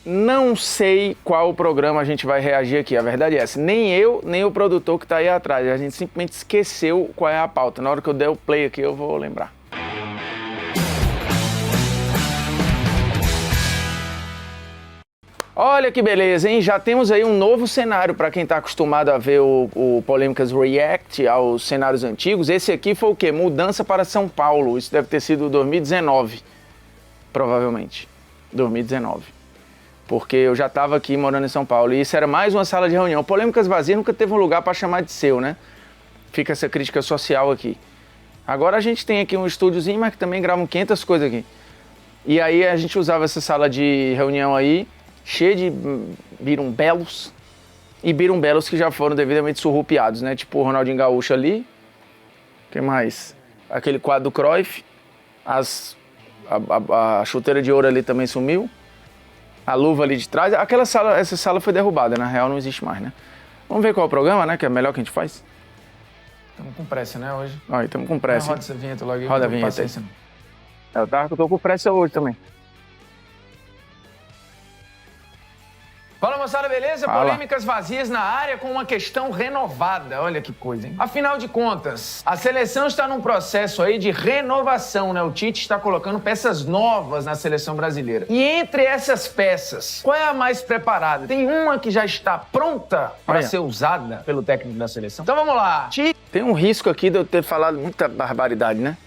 Não sei qual programa a gente vai reagir aqui, a verdade é essa. Nem eu, nem o produtor que está aí atrás. A gente simplesmente esqueceu qual é a pauta. Na hora que eu der o play aqui, eu vou lembrar. Olha que beleza, hein? Já temos aí um novo cenário para quem está acostumado a ver o Polêmicas React aos cenários antigos. Esse aqui foi o quê? Mudança para São Paulo. Isso deve ter sido 2019, provavelmente. 2019. Porque eu já estava aqui morando em São Paulo e isso era mais uma sala de reunião. Polêmicas Vazias nunca teve um lugar para chamar de seu, né? Fica essa crítica social aqui. Agora a gente tem aqui um estúdiozinho, mas que também gravam 500 coisas aqui. E aí a gente usava essa sala de reunião aí, cheia de birumbelos, e birumbelos que já foram devidamente surrupiados, né? Tipo o Ronaldinho Gaúcho ali. O que mais? Aquele quadro do Cruyff. A chuteira de ouro ali também sumiu. A luva ali de trás. Essa sala foi derrubada, na real não existe mais, né? Vamos ver qual é o programa, né? Que é melhor que a gente faz. Estamos com pressa, né, hoje? Olha, estamos com pressa. Roda essa vinheta logo aí. Roda a vinheta aí. Eu tô com pressa hoje também. Fala, moçada, beleza? Fala. Polêmicas Vazias na área com uma questão renovada. Olha que coisa, hein? Afinal de contas, a seleção está num processo aí de renovação, né? O Tite está colocando peças novas na seleção brasileira. E entre essas peças, qual é a mais preparada? Tem uma que já está pronta para ser usada pelo técnico da seleção? Então vamos lá. Tem um risco aqui de eu ter falado muita barbaridade, né?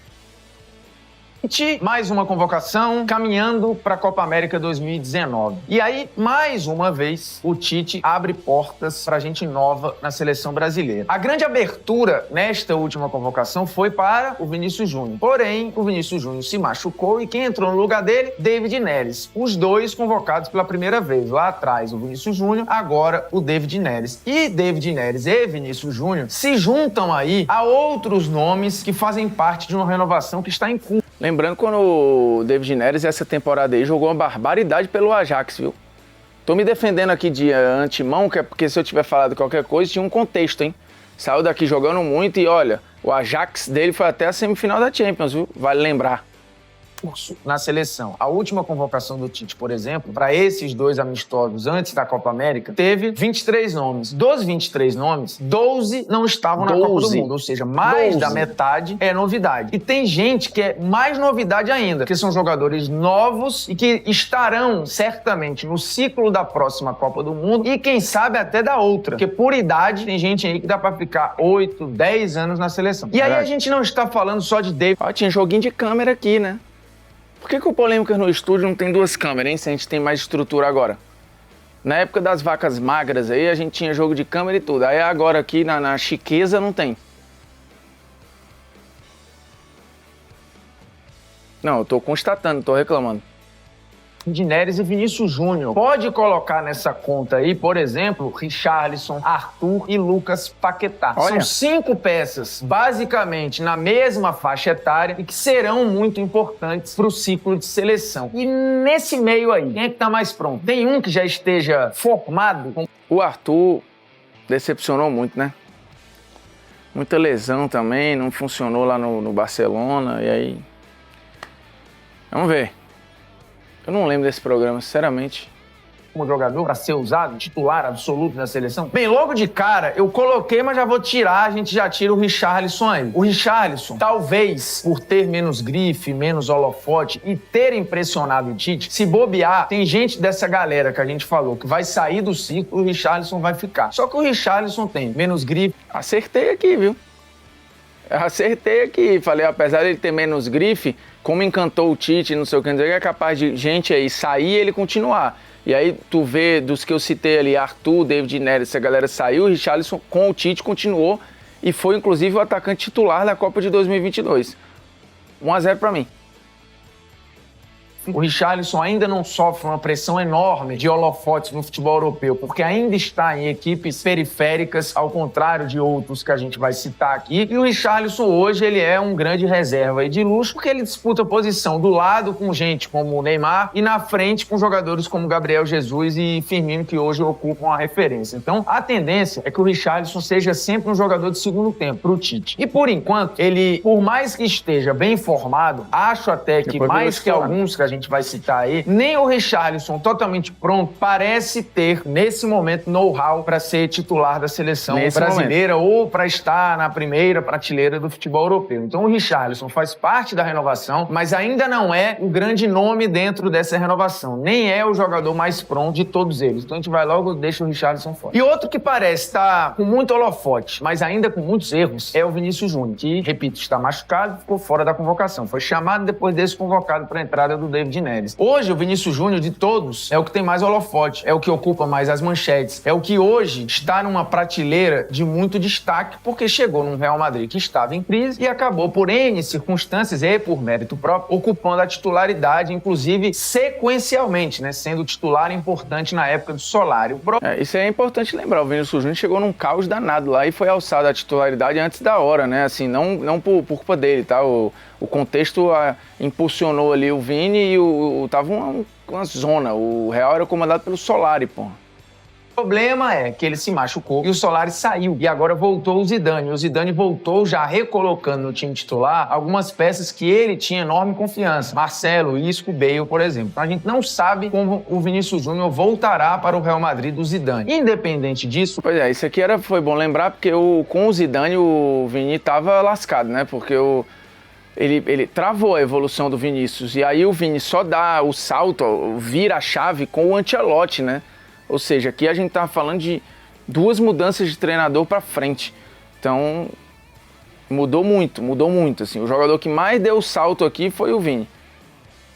Mais uma convocação, caminhando para a Copa América 2019. E aí, mais uma vez, o Tite abre portas para gente nova na seleção brasileira. A grande abertura nesta última convocação foi para o Vinícius Júnior. Porém, o Vinícius Júnior se machucou e quem entrou no lugar dele? David Neres. Os dois convocados pela primeira vez. Lá atrás, o Vinícius Júnior, agora o David Neres. E David Neres e Vinícius Júnior se juntam aí a outros nomes que fazem parte de uma renovação que está em curso. Lembrando quando o David Neres, essa temporada aí, jogou uma barbaridade pelo Ajax, viu? Tô me defendendo aqui de antemão, que é porque se eu tiver falado qualquer coisa, tinha um contexto, hein? Saiu daqui jogando muito e olha, o Ajax dele foi até a semifinal da Champions, viu? Vale lembrar. Na seleção. A última convocação do Tite, por exemplo, para esses dois amistosos antes da Copa América, teve 23 nomes. Dos 23 nomes, 12 não estavam na Copa do Mundo, ou seja, mais da metade é novidade. E tem gente que é mais novidade ainda, que são jogadores novos e que estarão certamente no ciclo da próxima Copa do Mundo e quem sabe até da outra, porque por idade tem gente aí que dá para ficar 8, 10 anos na seleção. E aí a gente não está falando só de David. Ó, tinha joguinho de câmera aqui, né? Por que o Polêmicas no estúdio não tem duas câmeras, hein? Se a gente tem mais estrutura agora. Na época das vacas magras aí, a gente tinha jogo de câmera e tudo. Aí agora aqui na chiqueza não tem. Não, eu tô constatando, tô reclamando. De Neres e Vinícius Júnior. Pode colocar nessa conta aí, por exemplo, Richarlison, Arthur e Lucas Paquetá. Olha. São 5 peças, basicamente na mesma faixa etária e que serão muito importantes para o ciclo de seleção. E nesse meio aí, quem é que tá mais pronto? Tem um que já esteja formado? O Arthur decepcionou muito, né? Muita lesão também, não funcionou lá no Barcelona, e aí... Vamos ver. Eu não lembro desse programa, sinceramente. Como jogador para ser usado, titular absoluto da seleção? Bem, logo de cara, eu coloquei, mas já vou tirar, a gente já tira o Richarlison aí. O Richarlison, talvez, por ter menos grife, menos holofote e ter impressionado o Tite, se bobear, tem gente dessa galera que a gente falou que vai sair do ciclo, o Richarlison vai ficar. Só que o Richarlison tem menos grife. Acertei aqui, viu? Acertei aqui, falei, apesar dele ter menos grife, como encantou o Tite, não sei o que, é capaz de gente aí sair e ele continuar. E aí tu vê, dos que eu citei ali, Arthur, David Neres, essa galera saiu, o Richarlison com o Tite continuou e foi inclusive o atacante titular da Copa de 2022. 1-0 pra mim. O Richarlison ainda não sofre uma pressão enorme de holofotes no futebol europeu, porque ainda está em equipes periféricas, ao contrário de outros que a gente vai citar aqui. E o Richarlison hoje ele é um grande reserva e de luxo, porque ele disputa posição do lado com gente como o Neymar e na frente com jogadores como Gabriel Jesus e Firmino, que hoje ocupam a referência. Então, a tendência é que o Richarlison seja sempre um jogador de segundo tempo para o Tite. E por enquanto, ele, por mais que esteja bem formado, acho até que mais que alguns que a gente vai citar aí, nem o Richarlison, totalmente pronto, parece ter, nesse momento, know-how para ser titular da seleção brasileira ou para estar na primeira prateleira do futebol europeu. Então o Richarlison faz parte da renovação, mas ainda não é o grande nome dentro dessa renovação. Nem é o jogador mais pronto de todos eles. Então a gente vai logo e deixa o Richarlison fora. E outro que parece estar com muito holofote, mas ainda com muitos erros, é o Vinícius Júnior, que, repito, está machucado, ficou fora da convocação. Foi chamado depois desse convocado para a entrada do David Neres. Hoje, o Vinícius Júnior, de todos, é o que tem mais holofote, é o que ocupa mais as manchetes, é o que hoje está numa prateleira de muito destaque, porque chegou num Real Madrid que estava em crise e acabou, por N circunstâncias e por mérito próprio, ocupando a titularidade, inclusive sequencialmente, né, sendo titular importante na época do Solari. Isso é importante lembrar, o Vinícius Júnior chegou num caos danado lá e foi alçado à titularidade antes da hora, né, assim, não por culpa dele, tá, o contexto impulsionou ali o Vini e tava uma zona, o Real era comandado pelo Solari, pô. O problema é que ele se machucou e o Solari saiu. E agora voltou o Zidane. O Zidane voltou já recolocando no time titular algumas peças que ele tinha enorme confiança. Marcelo, Isco, Bale, por exemplo. Então a gente não sabe como o Vinícius Júnior voltará para o Real Madrid do Zidane. Independente disso... Pois é, isso aqui foi bom lembrar porque com o Zidane o Vini tava lascado, né? Porque ele travou a evolução do Vinícius. E aí o Vini só dá o salto, vira a chave com o Ancelotti, né? Ou seja, aqui a gente tá falando de 2 mudanças de treinador para frente. Então, mudou muito, assim. O jogador que mais deu o salto aqui foi o Vini.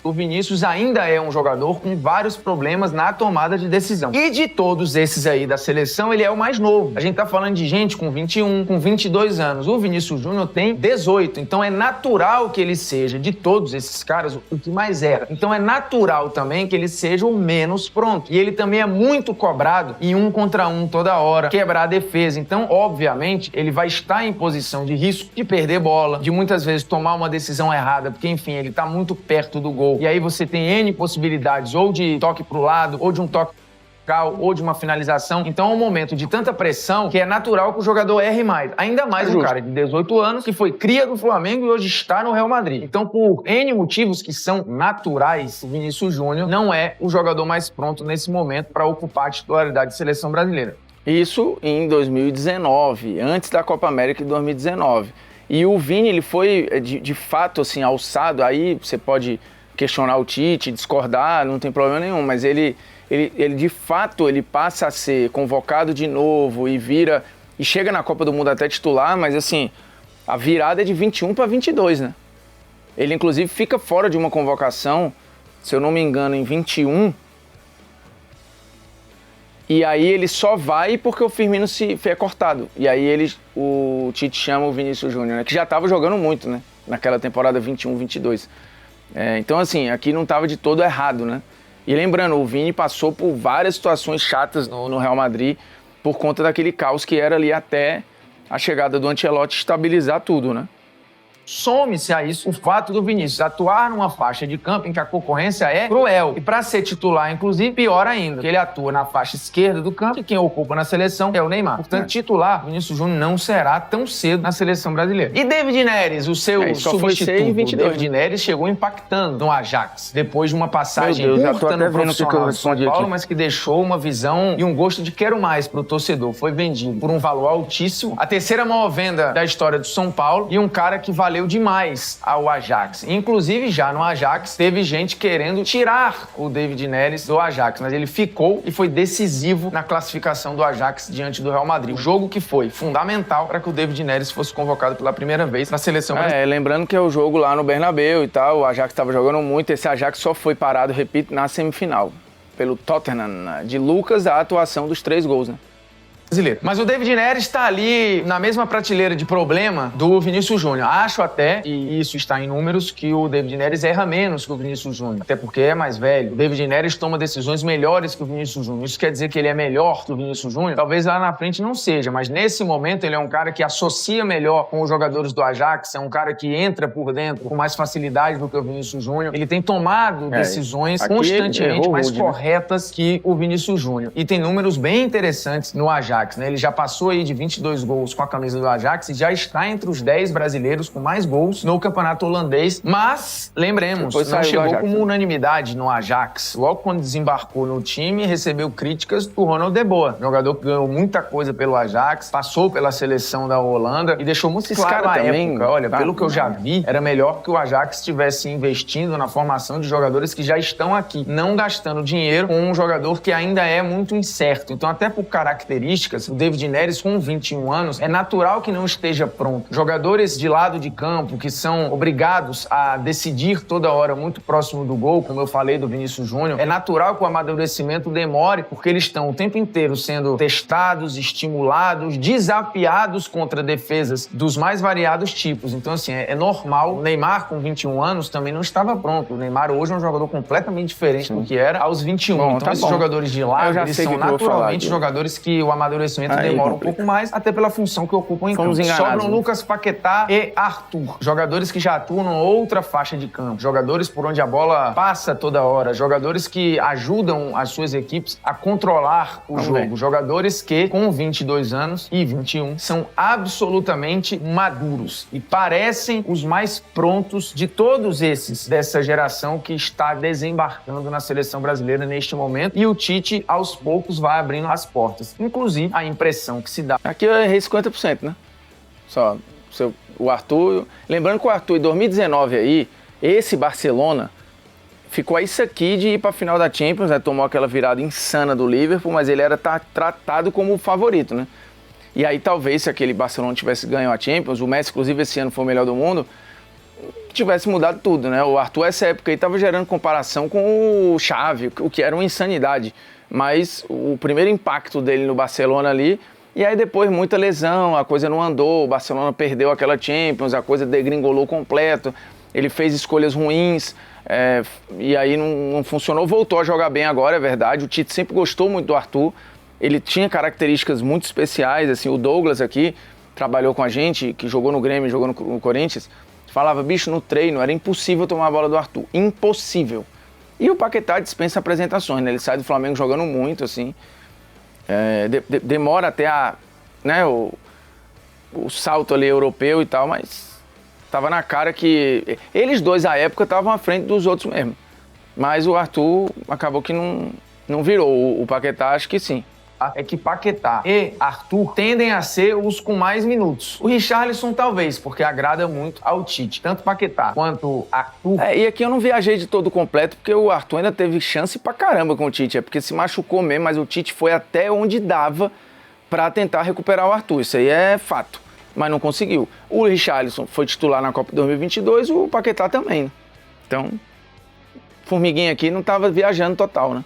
O Vinícius ainda é um jogador com vários problemas na tomada de decisão. E de todos esses aí da seleção, ele é o mais novo. A gente tá falando de gente com 21, com 22 anos. O Vinícius Júnior tem 18. Então é natural que ele seja, de todos esses caras, o que mais erra. Então é natural também que ele seja o menos pronto. E ele também é muito cobrado em 1 contra 1 toda hora, quebrar a defesa. Então, obviamente, ele vai estar em posição de risco de perder bola, de muitas vezes tomar uma decisão errada, porque, enfim, ele tá muito perto do gol. E aí você tem N possibilidades, ou de toque pro lado, ou de um toque ou de uma finalização. Então é um momento de tanta pressão que é natural que o jogador erre mais. Ainda mais um cara de 18 anos que foi cria do Flamengo e hoje está no Real Madrid. Então, por N motivos que são naturais, o Vinícius Júnior não é o jogador mais pronto nesse momento para ocupar a titularidade de seleção brasileira. Isso em 2019, antes da Copa América de 2019. E o Vini, ele foi de fato assim alçado, aí você pode questionar o Tite, discordar, não tem problema nenhum, mas ele de fato ele passa a ser convocado de novo e vira e chega na Copa do Mundo até titular, mas assim, a virada é de 21 para 22, né? Ele inclusive fica fora de uma convocação, se eu não me engano, em 21. E aí ele só vai porque o Firmino foi cortado. E aí o Tite chama o Vinícius Júnior, né, que já estava jogando muito, né, naquela temporada 21-22. Então, assim, aqui não estava de todo errado, né? E lembrando, o Vini passou por várias situações chatas no Real Madrid por conta daquele caos que era ali até a chegada do Ancelotti estabilizar tudo, né? Some-se a isso o fato do Vinícius atuar numa faixa de campo em que a concorrência é cruel. E para ser titular, inclusive, pior ainda, que ele atua na faixa esquerda do campo e quem ocupa na seleção é o Neymar. Portanto, titular, Vinícius Júnior não será tão cedo na seleção brasileira. E David Neres, o seu substituto, David Neres chegou impactando no Ajax, depois de uma passagem curta no profissional de São Paulo, mas que deixou uma visão e um gosto de quero mais pro torcedor. Foi vendido por um valor altíssimo, a terceira maior venda da história do São Paulo e um cara que valeu demais ao Ajax. Inclusive, já no Ajax, teve gente querendo tirar o David Neres do Ajax, mas ele ficou e foi decisivo na classificação do Ajax diante do Real Madrid. O jogo que foi fundamental para que o David Neres fosse convocado pela primeira vez na seleção brasileira. Lembrando que é o jogo lá no Bernabéu e tal, o Ajax estava jogando muito, esse Ajax só foi parado, repito, na semifinal, pelo Tottenham, de Lucas, a atuação dos 3 gols, né? Brasileiro. Mas o David Neres está ali na mesma prateleira de problema do Vinícius Júnior. Acho até, e isso está em números, que o David Neres erra menos que o Vinícius Júnior. Até porque é mais velho. O David Neres toma decisões melhores que o Vinícius Júnior. Isso quer dizer que ele é melhor que o Vinícius Júnior? Talvez lá na frente não seja, mas nesse momento ele é um cara que associa melhor com os jogadores do Ajax, é um cara que entra por dentro com mais facilidade do que o Vinícius Júnior. Ele tem tomado decisões constantemente mais corretas que o Vinícius Júnior. E tem números bem interessantes no Ajax. Ajax, né? Ele já passou aí de 22 gols com a camisa do Ajax e já está entre os 10 brasileiros com mais gols no campeonato holandês. Mas, lembremos, não chegou como unanimidade no Ajax. Logo quando desembarcou no time, recebeu críticas do Ronald de Boer, jogador que ganhou muita coisa pelo Ajax, passou pela seleção da Holanda e deixou muito claro na época, olha, pelo que eu já vi, era melhor que o Ajax estivesse investindo na formação de jogadores que já estão aqui, não gastando dinheiro com um jogador que ainda é muito incerto. Então, até por características, o David Neres, com 21 anos, é natural que não esteja pronto. Jogadores de lado de campo que são obrigados a decidir toda hora muito próximo do gol, como eu falei do Vinícius Júnior, é natural que o amadurecimento demore, porque eles estão o tempo inteiro sendo testados, estimulados, desafiados contra defesas dos mais variados tipos. Então, assim, é normal. O Neymar, com 21 anos, também não estava pronto. O Neymar hoje é um jogador completamente diferente do que era aos 21. Bom, então, esses jogadores de lá, eles são naturalmente jogadores que o amadurecimento demora um pouco mais, até pela função que ocupam em campo. Sobram Lucas Paquetá e Arthur, jogadores que já atuam em outra faixa de campo, jogadores por onde a bola passa toda hora, jogadores que ajudam as suas equipes a controlar o jogo, jogadores que, com 22 anos e 21, são absolutamente maduros e parecem os mais prontos de todos esses dessa geração que está desembarcando na seleção brasileira neste momento, e o Tite, aos poucos, vai abrindo as portas. Inclusive, a impressão que se dá... Aqui eu errei 50%, né? Só o Arthur... Lembrando que o Arthur, em 2019 aí, esse Barcelona ficou a isso aqui de ir para a final da Champions, né? Tomou aquela virada insana do Liverpool, mas ele era tratado como o favorito, né? E aí talvez, se aquele Barcelona tivesse ganho a Champions, o Messi, inclusive, esse ano foi o melhor do mundo, tivesse mudado tudo, né? O Arthur, essa época aí, estava gerando comparação com o Xavi, o que era uma insanidade. Mas o primeiro impacto dele no Barcelona ali, e aí depois muita lesão, a coisa não andou, o Barcelona perdeu aquela Champions, a coisa degringolou completo, ele fez escolhas ruins, e aí não funcionou, voltou a jogar bem agora, é verdade. O Tite sempre gostou muito do Arthur, ele tinha características muito especiais, assim, o Douglas aqui trabalhou com a gente, que jogou no Grêmio, jogou no Corinthians, falava, bicho, no treino era impossível tomar a bola do Arthur, impossível. E o Paquetá dispensa apresentações, né? Ele sai do Flamengo jogando muito, assim, demora até né, o salto ali europeu e tal, mas tava na cara que eles dois, à época, estavam à frente dos outros mesmo. Mas o Arthur acabou que não virou, o Paquetá acho que sim. É que Paquetá e Arthur tendem a ser os com mais minutos. O Richarlison talvez, porque agrada muito ao Tite. Tanto Paquetá quanto Arthur. E aqui eu não viajei de todo completo, porque o Arthur ainda teve chance pra caramba com o Tite. É porque se machucou mesmo, mas o Tite foi até onde dava pra tentar recuperar o Arthur. Isso aí é fato. Mas não conseguiu. O Richarlison foi titular na Copa 2022, o Paquetá também. Então, formiguinha aqui não tava viajando total, né?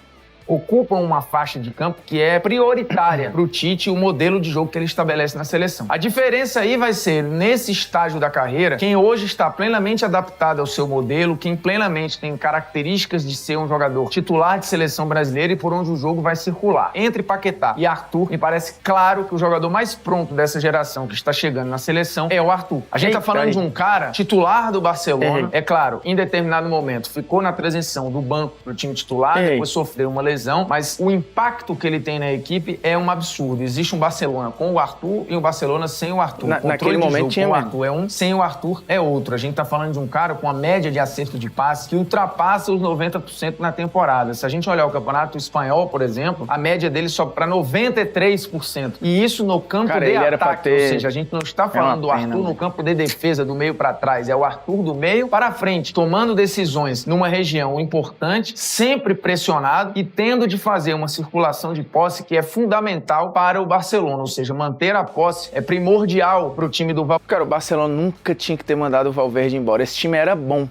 Ocupam uma faixa de campo que é prioritária para o Tite, o modelo de jogo que ele estabelece na seleção. A diferença aí vai ser, nesse estágio da carreira, quem hoje está plenamente adaptado ao seu modelo, quem plenamente tem características de ser um jogador titular de seleção brasileira e por onde o jogo vai circular. Entre Paquetá e Arthur, me parece claro que o jogador mais pronto dessa geração que está chegando na seleção é o Arthur. A gente está falando de um cara titular do Barcelona, é claro, em determinado momento ficou na transição do banco para o time titular, depois sofreu uma lesão, mas o impacto que ele tem na equipe é um absurdo. Existe um Barcelona com o Arthur e um Barcelona sem o Arthur. Naquele momento tinha com o Arthur é um, sem o Arthur é outro. A gente tá falando de um cara com a média de acerto de passe que ultrapassa os 90% na temporada. Se a gente olhar o campeonato espanhol, por exemplo, a média dele sobe para 93%. E isso no campo de ataque, ou seja, a gente não está falando do Arthur no campo de defesa, do meio para trás, é o Arthur do meio para frente, tomando decisões numa região importante, sempre pressionado e tendo de fazer uma circulação de posse que é fundamental para o Barcelona, ou seja, manter a posse é primordial para o time do Valverde. Cara, o Barcelona nunca tinha que ter mandado o Valverde embora, esse time era bom.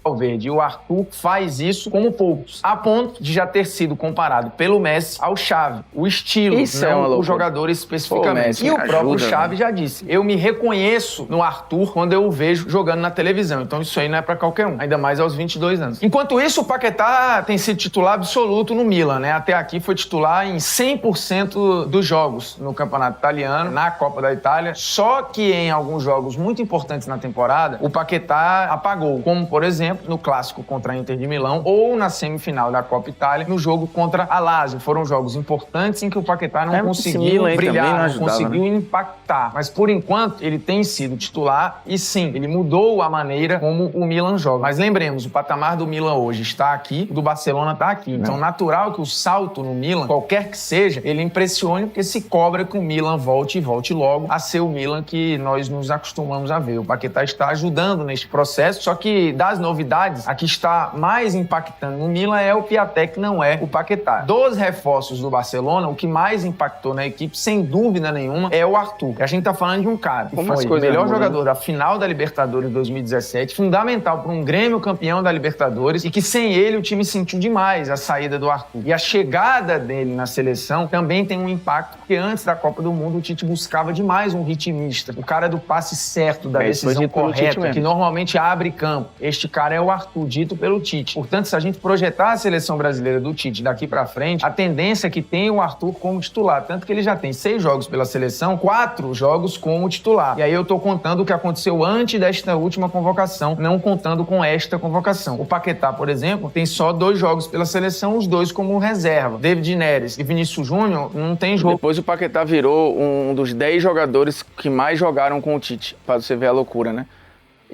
Valverde. E o Arthur faz isso como poucos, a ponto de já ter sido comparado pelo Messi ao Xavi. O estilo, isso não o jogador especificamente. Messi, e o próprio Xavi já disse, eu me reconheço no Arthur quando eu o vejo jogando na televisão. Então isso aí não é pra qualquer um, ainda mais aos 22 anos. Enquanto isso, o Paquetá tem sido titular absoluto no Milan, né? Até aqui foi titular em 100% dos jogos no Campeonato Italiano, na Copa da Itália. Só que em alguns jogos muito importantes na temporada, o Paquetá apagou, como por exemplo exemplo, no clássico contra a Inter de Milão ou na semifinal da Copa Itália, no jogo contra a Lazio. Foram jogos importantes em que o Paquetá não conseguiu brilhar, não conseguiu impactar. Mas, por enquanto, ele tem sido titular e, sim, ele mudou a maneira como o Milan joga. Mas lembremos, o patamar do Milan hoje está aqui, o do Barcelona está aqui. Então, natural que o salto no Milan, qualquer que seja, ele impressione, porque se cobra que o Milan volte logo a ser o Milan que nós nos acostumamos a ver. O Paquetá está ajudando neste processo, só que das novidades, a que está mais impactando no Milan é o Piatek, não é o Paquetá. Dos reforços do Barcelona, o que mais impactou na equipe, sem dúvida nenhuma, é o Arthur. E a gente está falando de um cara que foi o melhor jogador da final da Libertadores 2017, fundamental para um Grêmio campeão da Libertadores, e que sem ele o time sentiu demais a saída do Arthur. E a chegada dele na seleção também tem um impacto, porque antes da Copa do Mundo o Tite buscava demais um ritmista, o cara do passe certo, da decisão correta, que normalmente abre campo. Este cara é o Arthur, dito pelo Tite. Portanto, se a gente projetar a seleção brasileira do Tite daqui pra frente, a tendência é que tenha o Arthur como titular. Tanto que ele já tem 6 jogos pela seleção, 4 jogos como titular. E aí eu tô contando o que aconteceu antes desta última convocação, não contando com esta convocação. O Paquetá, por exemplo, tem só 2 jogos pela seleção, os 2 como reserva. David Neres e Vinícius Júnior não tem jogo. Depois o Paquetá virou um dos 10 jogadores que mais jogaram com o Tite, pra você ver a loucura, né?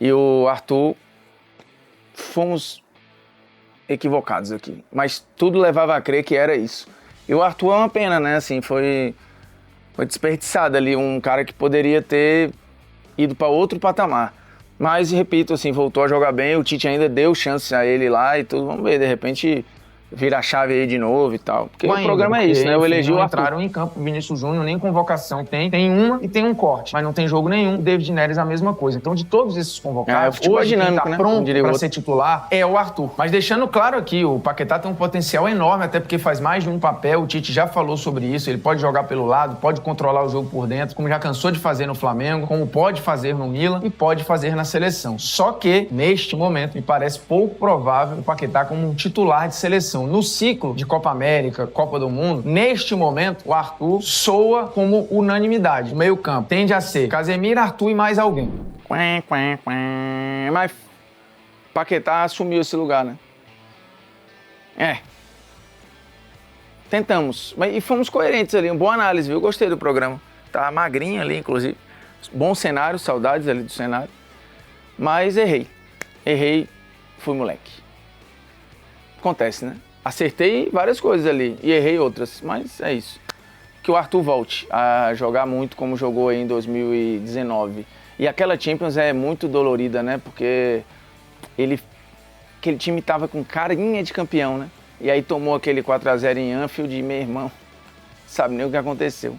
E o Arthur, fomos equivocados aqui, mas tudo levava a crer que era isso. E o Arthur é uma pena, né? Assim, foi desperdiçado ali, um cara que poderia ter ido para outro patamar. Mas, repito, assim, voltou a jogar bem, o Tite ainda deu chance a ele lá e tudo. Vamos ver, de repente vira a chave aí de novo e tal. Porque o programa é isso, né? Eu elegi o Arthur. Entraram em campo, o Vinícius Júnior, nem convocação tem. Tem uma e tem um corte, mas não tem jogo nenhum. O David Neres a mesma coisa. Então, de todos esses convocados, hoje dinâmico, quem tá pronto para ser titular é o Arthur. Mas deixando claro aqui, o Paquetá tem um potencial enorme, até porque faz mais de um papel. O Tite já falou sobre isso. Ele pode jogar pelo lado, pode controlar o jogo por dentro, como já cansou de fazer no Flamengo, como pode fazer no Milan e pode fazer na seleção. Só que, neste momento, me parece pouco provável o Paquetá como um titular de seleção. No ciclo de Copa América, Copa do Mundo, neste momento, o Arthur soa como unanimidade. O meio-campo tende a ser Casemiro, Arthur e mais alguém. Mas Paquetá assumiu esse lugar, né? Tentamos. E fomos coerentes ali, uma boa análise, viu? Gostei do programa. Tá magrinho ali, inclusive. Bom cenário, saudades ali do cenário. Mas errei, fui moleque. Acontece, né? Acertei várias coisas ali e errei outras, mas é isso. Que o Arthur volte a jogar muito como jogou aí em 2019. E aquela Champions é muito dolorida, né? Porque aquele time tava com carinha de campeão, né? E aí tomou aquele 4-0 em Anfield e, meu irmão, sabe nem o que aconteceu.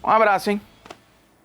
Um abraço, hein?